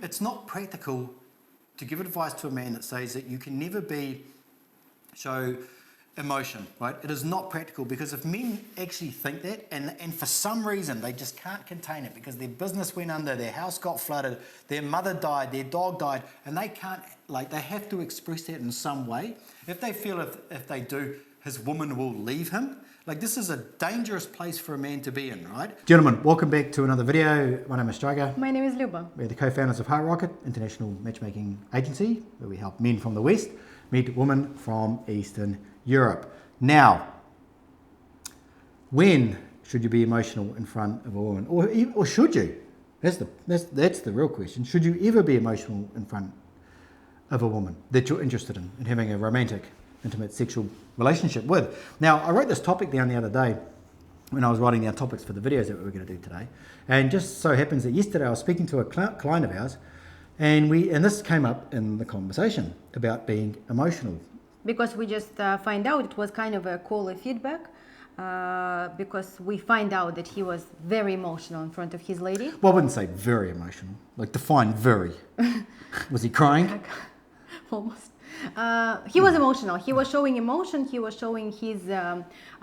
It's not practical to give advice to a man that says that you can never show emotion, right? It is not practical, because if men actually think that and for some reason they just can't contain it because their business went under, their house got flooded, their mother died, their dog died, and they can't, they have to express that in some way. If they feel if they do, his woman will leave him. This is a dangerous place for a man to be in, right? Gentlemen, welcome back to another video. My name is Stryker. My name is Luba. We're the co-founders of Heart Rocket, International Matchmaking Agency, where we help men from the West meet women from Eastern Europe. Now, when should you be emotional in front of a woman? Or should you? That's the real question. Should you ever be emotional in front of a woman that you're interested in having a romantic, intimate sexual relationship with? Now, I wrote this topic down the other day when I was writing down topics for the videos that we were going to do today. And just so happens that yesterday I was speaking to a client of ours, and this came up in the conversation about being emotional. Because we just find out it was kind of a caller feedback, because we find out that he was very emotional in front of his lady. Well, I wouldn't say very emotional, define very. Was he crying? Almost. He was emotional. He was showing emotion. He was showing his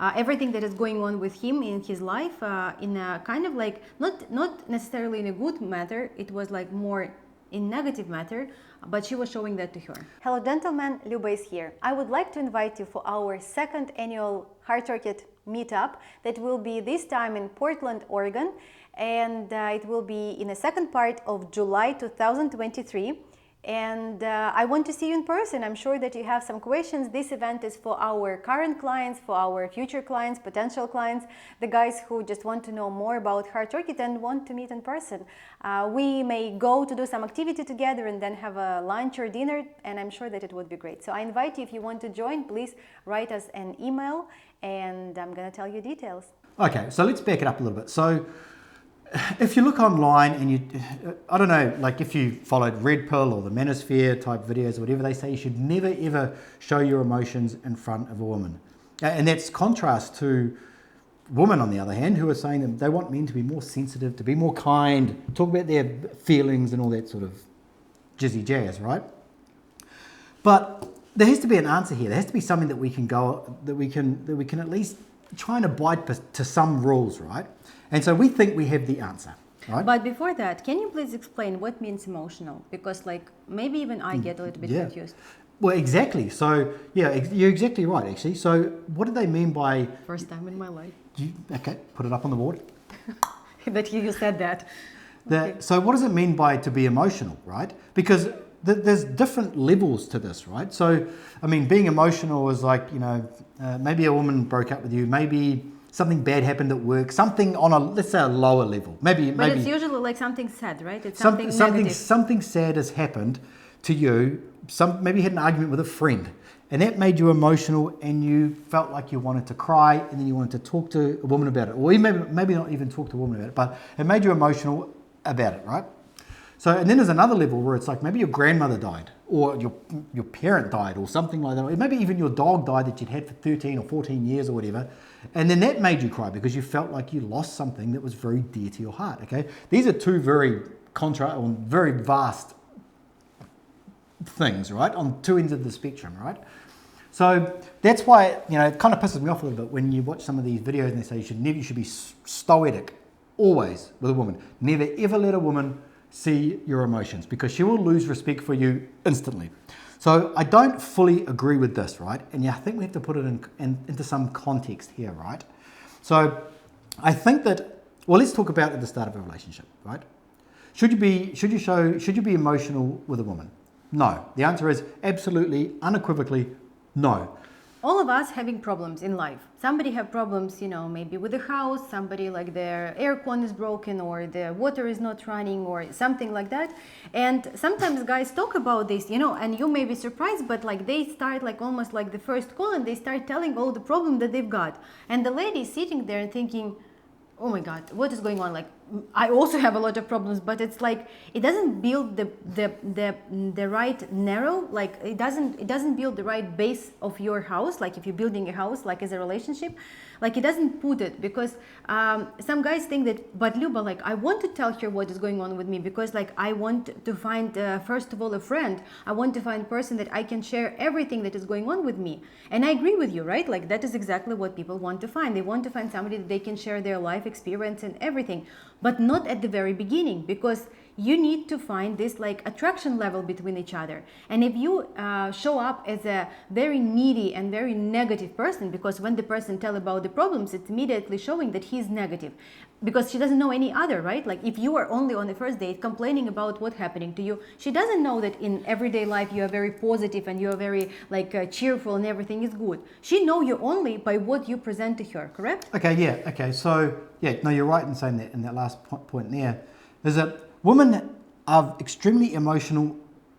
everything that is going on with him in his life in a kind of not necessarily in a good matter. It was more in negative matter, but she was showing that to her. Hello gentlemen, Luba is here. I would like to invite you for our second annual Heart Rocket meetup that will be this time in Portland, Oregon, and it will be in the second part of July 2023. And I want to see you in person. I'm sure that you have some questions. This event is for our current clients, for our future clients, potential clients, the guys who just want to know more about Heart Rocket and want to meet in person. We may go to do some activity together and then have a lunch or dinner, and I'm sure that it would be great. So I invite you, if you want to join, please write us an email, and I'm going to tell you details. Okay, so let's back it up a little bit. So if you look online and I don't know, if you followed Red Pill or the Manosphere type videos or whatever, they say you should never ever show your emotions in front of a woman. And that's contrast to women, on the other hand, who are saying that they want men to be more sensitive, to be more kind, talk about their feelings and all that sort of jizzy jazz, right? But there has to be an answer here. There has to be something that we can at least try and abide to some rules, right? And so we think we have the answer, right? But before that, can you please explain what means emotional? Because maybe even I get a little bit confused. Well, exactly. So yeah, you're exactly right, actually. So what do they mean by... First time in my life. Okay, put it up on the board. That you said that. Okay. So what does it mean by to be emotional, right? Because there's different levels to this, right? So, I mean, being emotional is maybe a woman broke up with you, maybe something bad happened at work, something on let's say a lower level. But it's usually something sad, right? It's something negative. Something sad has happened to you. Maybe you had an argument with a friend, and that made you emotional, and you felt like you wanted to cry, and then you wanted to talk to a woman about it, or maybe not even talk to a woman about it, but it made you emotional about it, right? So, and then there's another level where it's maybe your grandmother died, or your parent died, or something like that. Or maybe even your dog died that you'd had for 13 or 14 years or whatever. And then that made you cry because you felt like you lost something that was very dear to your heart, okay? These are two very very vast things, right? On two ends of the spectrum, right? So that's why, it kind of pisses me off a little bit when you watch some of these videos and they say you should be stoic always with a woman. Never ever let a woman see your emotions, because she will lose respect for you instantly. So I don't fully agree with this, right? And I think we have to put it into some context here, right? So I think that, let's talk about at the start of a relationship, right? Should you be emotional with a woman? No. The answer is absolutely, unequivocally, no. All of us having problems in life. Somebody have problems, maybe with the house, somebody their air con is broken, or the water is not running, or something like that. And sometimes guys talk about this, and you may be surprised, but they start almost like the first call, and they start telling all the problem that they've got. And the lady is sitting there and thinking, oh my God, what is going on? I also have a lot of problems, but it's like it doesn't build the right narrow, like it doesn't build the right base of your house. Like if you're building a house, like as a relationship, like it doesn't put it, because some guys think that, but Luba, like I want to tell her what is going on with me, because like I want to find first of all a friend. I want to find a person that I can share everything that is going on with me. And I agree with you, right? Like that is exactly what people want to find. They want to find somebody that they can share their life experience and everything, but not at the very beginning, because you need to find this like attraction level between each other. And if you show up as a very needy and very negative person, because when the person tell about the problems, it's immediately showing that he's negative, because she doesn't know any other, right? Like if you are only on the first date complaining about what's happening to you, she doesn't know that in everyday life you are very positive and you are very like cheerful and everything is good. She know you only by what you present to her, correct? Okay, yeah, okay. So, yeah, no, you're right in saying that in that last point there, is that women are extremely emotional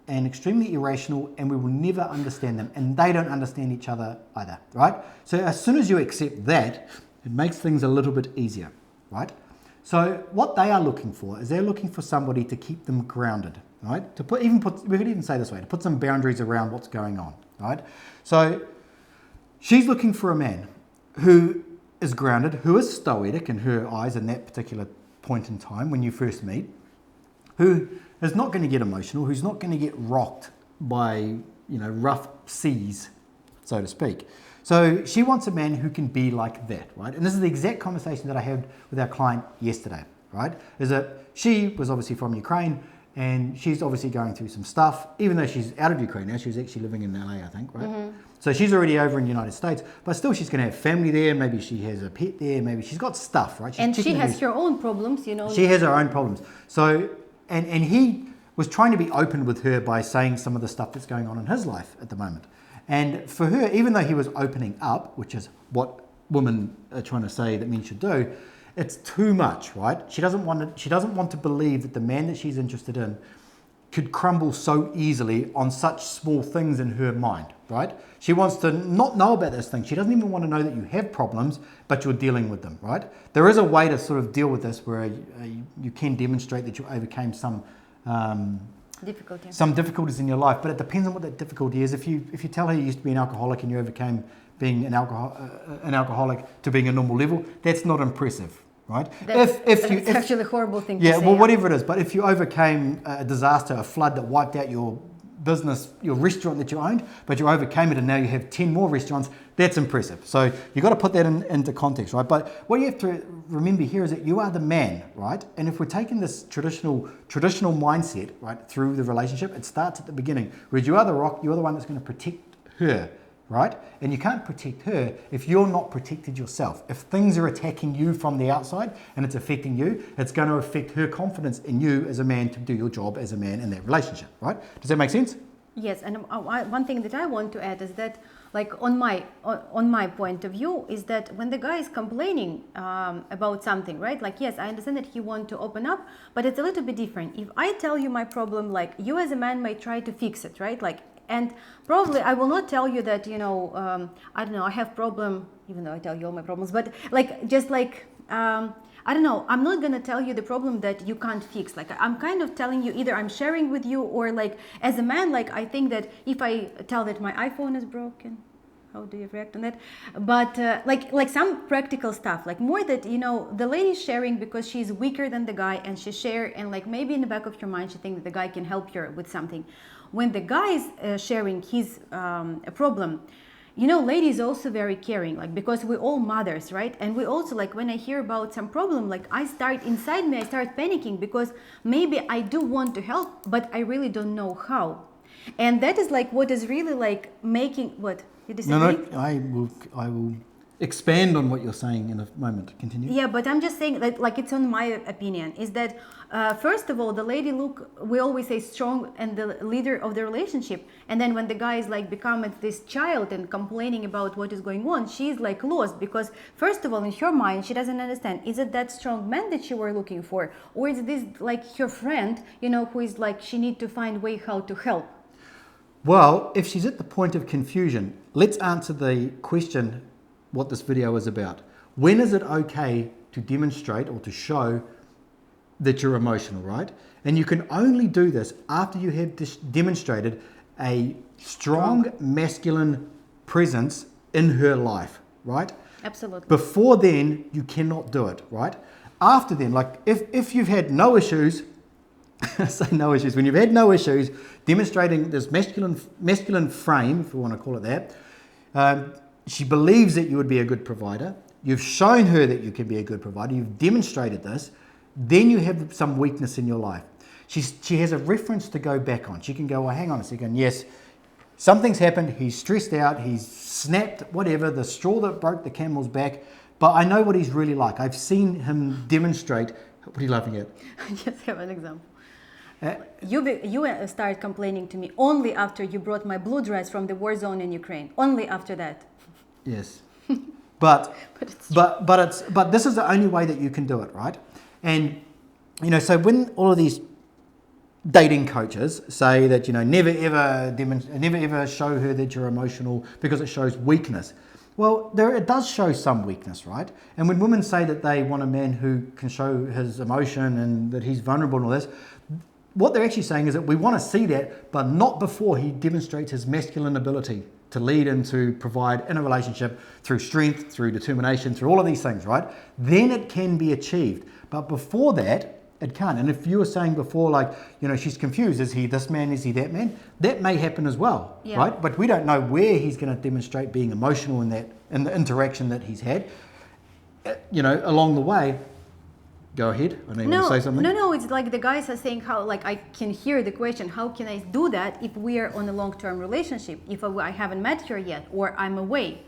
and extremely irrational, and we will never understand them, and they don't understand each other either, right? So as soon as you accept that, it makes things a little bit easier, right? So what they are looking for is they're looking for somebody to keep them grounded, right? We could even say this way, to put some boundaries around what's going on, right? So she's looking for a man who is grounded, who is stoic in her eyes in that particular point in time when you first meet, who is not going to get emotional, who's not going to get rocked by, rough seas, so to speak. So she wants a man who can be like that, right? And this is the exact conversation that I had with our client yesterday, right? Is that she was obviously from Ukraine, and she's obviously going through some stuff, even though she's out of Ukraine now. She's actually living in LA, I think, right? Mm-hmm. So she's already over in the United States, but still she's going to have family there. Maybe she has a pet there. Maybe she's got stuff, right? She has her own problems, She has her own problems. So, and he was trying to be open with her by saying some of the stuff that's going on in his life at the moment. And for her, even though he was opening up, which is what women are trying to say that men should do, it's too much, right? She doesn't want to believe that the man that she's interested in could crumble so easily on such small things in her mind, right? She wants to not know about those things. She doesn't even want to know that you have problems, but you're dealing with them, right? There is a way to sort of deal with this where you can demonstrate that you overcame some difficulties in your life, but it depends on what that difficulty is. If you tell her you used to be an alcoholic and you overcame being an alcoholic to being a normal level, that's not impressive, right? It's actually a horrible thing to say. Well, whatever it is, but if you overcame a disaster, a flood that wiped out your business, your restaurant that you owned, but you overcame it and now you have 10 more restaurants, that's impressive. So you've got to put that into context, right? But what you have to remember here is that you are the man, right? And if we're taking this traditional mindset, right, through the relationship, it starts at the beginning, whereas you are the rock, you're the one that's going to protect her, right? And you can't protect her if you're not protected yourself. If things are attacking you from the outside and it's affecting you, it's going to affect her confidence in you as a man to do your job as a man in that relationship, right? Does that make sense? Yes, and one thing that I want to add is that, like on my point of view, is that when the guy is complaining about something, right? Like, yes, I understand that he wants to open up, but it's a little bit different. If I tell you my problem, like you as a man might try to fix it, right? Like, and probably I will not tell you that, I don't know, I have problem, even though I tell you all my problems, but like, just like, I don't know, I'm not going to tell you the problem that you can't fix. Like, I'm kind of telling you, either I'm sharing with you, or like, as a man, like, I think that if I tell that my iPhone is broken, how do you react on that? But like some practical stuff, like more that, the lady's sharing because she's weaker than the guy, and she share, and like maybe in the back of your mind, she thinks that the guy can help her with something. When the guy is sharing his problem, lady is also very caring, like, because we're all mothers, right? And we also, like, when I hear about some problem, like, I start panicking, because maybe I do want to help, but I really don't know how. And that is like what is really like making what you disagree? No, I will expand on what you're saying in a moment. Continue. Yeah, but I'm just saying that, like, it's on my opinion, is that first of all, the lady we always say strong and the leader of the relationship, and then when the guy is like becoming this child and complaining about what is going on, she's like lost, because first of all, in her mind, she doesn't understand, is it that strong man that she were looking for, or is this like her friend, who is like, she need to find way how to help? Well, if she's at the point of confusion, let's answer the question what this video is about. When is it okay to demonstrate or to show that you're emotional, right? And you can only do this after you have demonstrated a strong masculine presence in her life, right? Absolutely. Before then, you cannot do it, right? After then, like if you've had no issues, say no issues, when you've had no issues demonstrating this masculine frame, if we want to call it that, she believes that you would be a good provider. You've shown her that you can be a good provider. You've demonstrated this. Then you have some weakness in your life. She has a reference to go back on. She can go, well, hang on a second. Yes, something's happened. He's stressed out. He's snapped, whatever, the straw that broke the camel's back. But I know what he's really like. I've seen him demonstrate. What are you laughing at? I just have an example. You started complaining to me only after you brought my blue dress from the war zone in Ukraine. Only after that. Yes. But this is the only way that you can do it, right? And so when all of these dating coaches say that never ever show her that you're emotional because it shows weakness. Well, it does show some weakness, right? And when women say that they want a man who can show his emotion and that he's vulnerable and all this, what they're actually saying is that we want to see that, but not before he demonstrates his masculine ability to lead and to provide in a relationship through strength, through determination, through all of these things, right? Then it can be achieved. But before that, it can't. And if you were saying before, like, she's confused, is he this man, is he that man? That may happen as well, right? But we don't know where he's going to demonstrate being emotional in the interaction that he's had, along the way. Go ahead. I need to say something. No. It's like the guys are saying how, like, I can hear the question, how can I do that if we are on a long-term relationship? If I haven't met her yet or I'm away.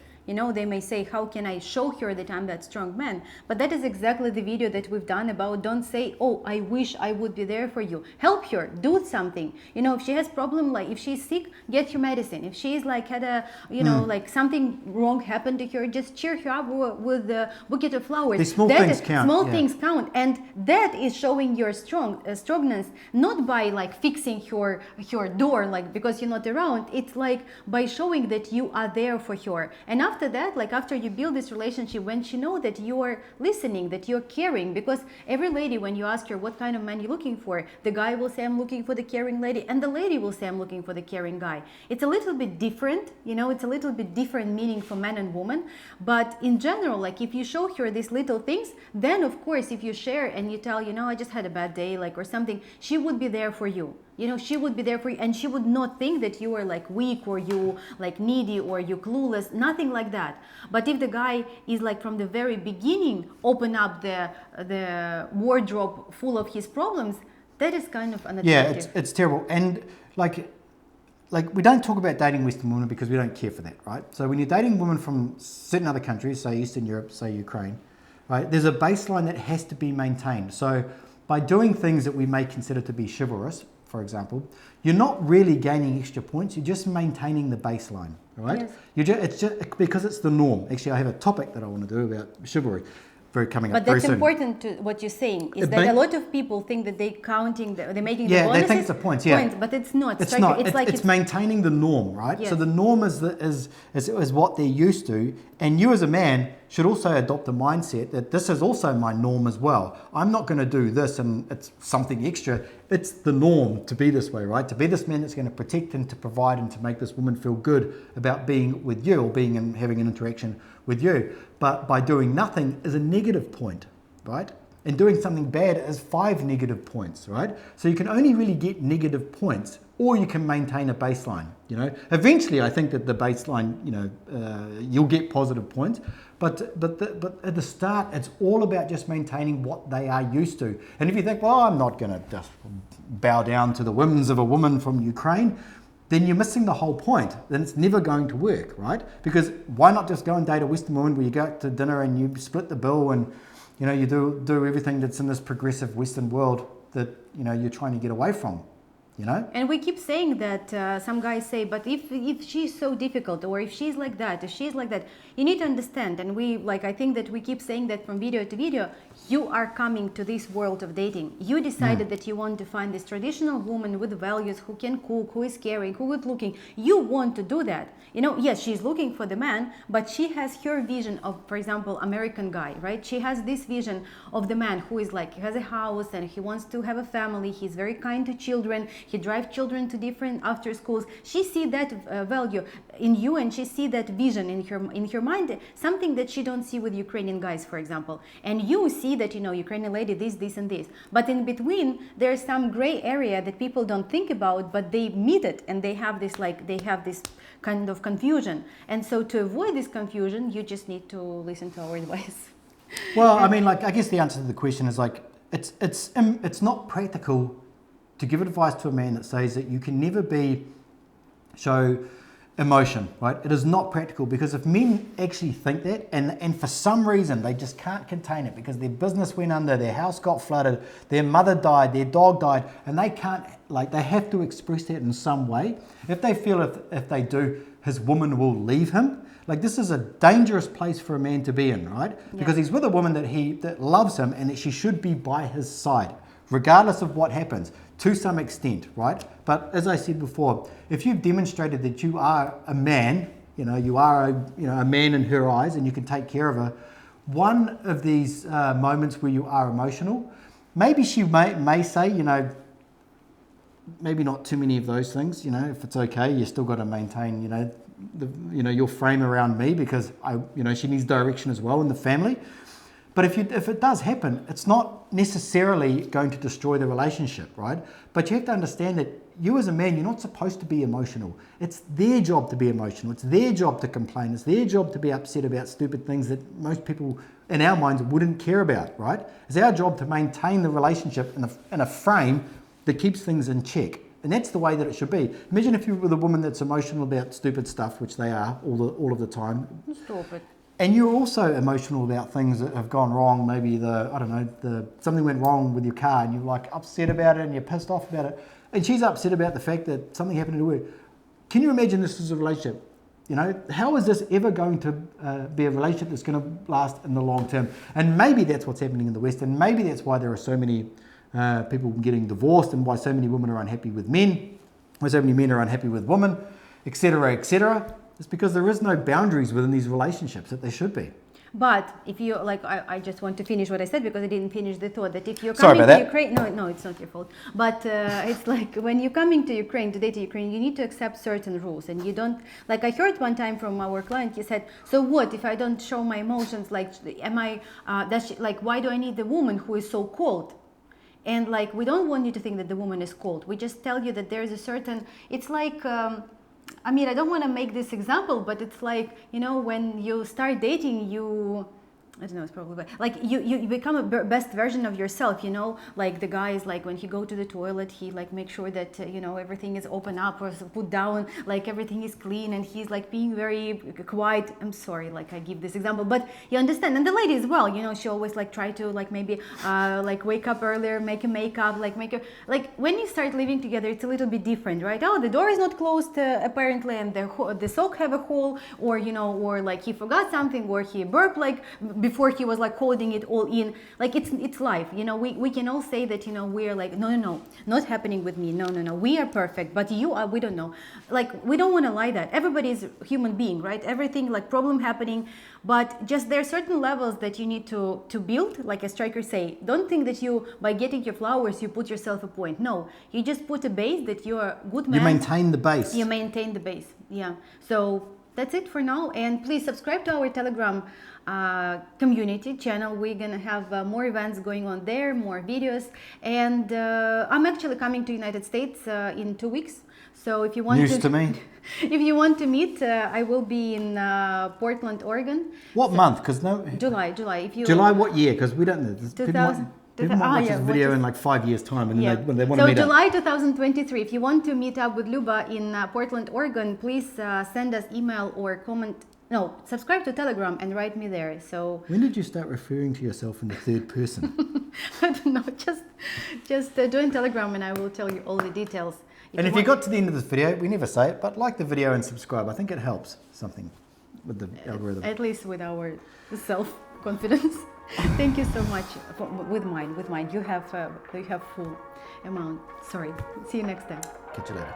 They may say, how can I show her that I'm that strong man? But that is exactly the video that we've done about don't say, oh, I wish I would be there for you. Help her, do something. If she has problem, like if she's sick, get her medicine. If she's like had a, like something wrong happened to her, just cheer her up with a bouquet of flowers. The small things count. Small things count. And that is showing your strongness, not by like fixing your door, like because you're not around. It's like by showing that you are there for her. And after that, like after you build this relationship, when she knows that you are listening, that you're caring, because every lady, when you ask her what kind of man you're looking for, the guy will say, I'm looking for the caring lady, and the lady will say, I'm looking for the caring guy. It's a little bit different, it's a little bit different meaning for man and woman, but in general, like if you show her these little things, then of course, if you share and you tell, I just had a bad day, like, or something, she would be there for you. She would be there for you, and she would not think that you are like weak or you like needy or you clueless, nothing like that. But if the guy is like from the very beginning open up the wardrobe full of his problems, that is kind of unattractive. Yeah, it's terrible. And like we don't talk about dating Western women because we don't care for that, right? So when you're dating women from certain other countries, say Eastern Europe, say Ukraine, right? There's a baseline that has to be maintained. So by doing things that we may consider to be chivalrous, for example, you're not really gaining extra points. You're just maintaining the baseline, right? Yes. It's just because it's the norm. Actually, I have a topic that I want to do about chivalry. Coming but up very that's soon. Important to what you're saying is that a lot of people think that they're making the bonuses. Yeah, they think it's the points. Yeah, but it's not. It's not. It's maintaining the norm, right? Yes. So the norm is what they're used to, and you as a man should also adopt a mindset that this is also my norm as well. I'm not going to do this and it's something extra. It's the norm to be this way, right? To be this man that's going to protect and to provide and to make this woman feel good about being with you or being and having an interaction with you. But by doing nothing is a negative point, right? And doing something bad is 5 negative points, right? So you can only really get negative points, or you can maintain a baseline. Eventually, I think that the baseline, you'll get positive points. But at the start, it's all about just maintaining what they are used to. And if you think, well, I'm not going to just bow down to the whims of a woman from Ukraine, then you're missing the whole point. Then it's never going to work, right? Because why not just go and date a Western woman where you go out to dinner and you split the bill and you do everything that's in this progressive Western world that you're trying to get away from. you know? And we keep saying that some guys say, but if she's so difficult, or if she's like that, if she's like that, you need to understand. And I think that we keep saying that from video to video, you are coming to this world of dating. You decided that you want to find this traditional woman with values, who can cook, who is caring, who is looking. You want to do that. You know, yes, she's looking for the man, but she has her vision of, for example, American guy, right? She has this vision of the man who is like, he has a house and he wants to have a family. He's very kind to children. He drives children to different after schools. She see that value in you, and she see that vision in her mind, something that she don't see with Ukrainian guys, for example. And you see that, you know, Ukrainian lady, this and this. But in between, there's some gray area that people don't think about, but they meet it, and they have this kind of confusion. And so to avoid this confusion, you just need to listen to our advice. Well, I mean, like, I guess the answer to the question is like, it's not practical to give advice to a man that says that you can never show emotion, right? It is not practical, because if men actually think that, and for some reason they just can't contain it, because their business went under, their house got flooded, their mother died, their dog died, and they can't, like, they have to express that in some way. If they feel if they do, his woman will leave him. Like, this is a dangerous place for a man to be in, right? Yeah. Because he's with a woman that loves him, and that she should be by his side, regardless of what happens, to some extent, right? But as I said before, if you've demonstrated that you are a man, you know, you are a man in her eyes, and you can take care of her, one of these moments where you are emotional, maybe she may say, you know, maybe not too many of those things, you know, if it's okay, you still got to maintain, you know, your frame around me, because she needs direction as well in the family. But if it does happen, it's not necessarily going to destroy the relationship, right? But you have to understand that you as a man, you're not supposed to be emotional. It's their job to be emotional. It's their job to complain. It's their job to be upset about stupid things that most people in our minds wouldn't care about, right? It's our job to maintain the relationship in a frame that keeps things in check. And that's the way that it should be. Imagine if you're with a woman that's emotional about stupid stuff, which they are all of the time. Stop it. And you're also emotional about things that have gone wrong. Maybe something went wrong with your car, and you're like upset about it, and you're pissed off about it. And she's upset about the fact that something happened to her. Can you imagine this is a relationship? You know, how is this ever going to be a relationship that's going to last in the long term? And maybe that's what's happening in the West, and maybe that's why there are so many people getting divorced, and why so many women are unhappy with men, why so many men are unhappy with women, etc., etc. It's because there is no boundaries within these relationships that there should be. But if you, like, I just want to finish what I said, because I didn't finish the thought, that if you're coming to Ukraine, no, it's not your fault. But it's like, when you're coming to Ukraine, to date to Ukraine, you need to accept certain rules. And you don't, like, I heard one time from our client, he said, so what if I don't show my emotions? Like, why do I need the woman who is so cold? And like, we don't want you to think that the woman is cold. We just tell you that there is a certain, it's like, I mean, I don't want to make this example, but it's like, you know, when you start dating, I don't know, it's probably like you become a best version of yourself, you know, like the guy is like, when he go to the toilet, he like make sure that, everything is open up or put down, like everything is clean, and he's like being very quiet. I'm sorry, like I give this example, but you understand. And the lady as well, you know, she always like try to like maybe like wake up earlier, make a makeup, like when you start living together, it's a little bit different, right? Oh, the door is not closed apparently, and the sock have a hole, or or like he forgot something, or he burped like before he was like holding it all in. Like it's life, you know. We can all say that, we're like, no, not happening with me. No, we are perfect, but we don't know. Like, we don't want to lie that. Everybody is a human being, right? Everything, like, problem happening, but just there are certain levels that you need to build. Like a Stryker say, don't think that you, by getting your flowers, you put yourself a point. No, you just put a base that you're a good man. You maintain the base. You maintain the base, yeah. So that's it for now, and please subscribe to our Telegram community channel. We're gonna have more events going on there, more videos, and I'm actually coming to United States in 2 weeks. So if you want news to me, if you want to meet, I will be in Portland, Oregon. What month? Because July. If you July, what year? Because we don't know. People might watch this video in like 5 years' time, and when they want to meet up. So July 2023. If you want to meet up with Luba in Portland, Oregon, please send us email or comment. No, subscribe to Telegram and write me there. So when did you start referring to yourself in the third person? I don't know. Just join Telegram, and I will tell you all the details. And if you got to the end of this video, we never say it, but like the video and subscribe. I think it helps something with the algorithm. At least with our self-confidence. Thank you so much. With mine, you have full amount. Sorry. See you next time. Catch you later.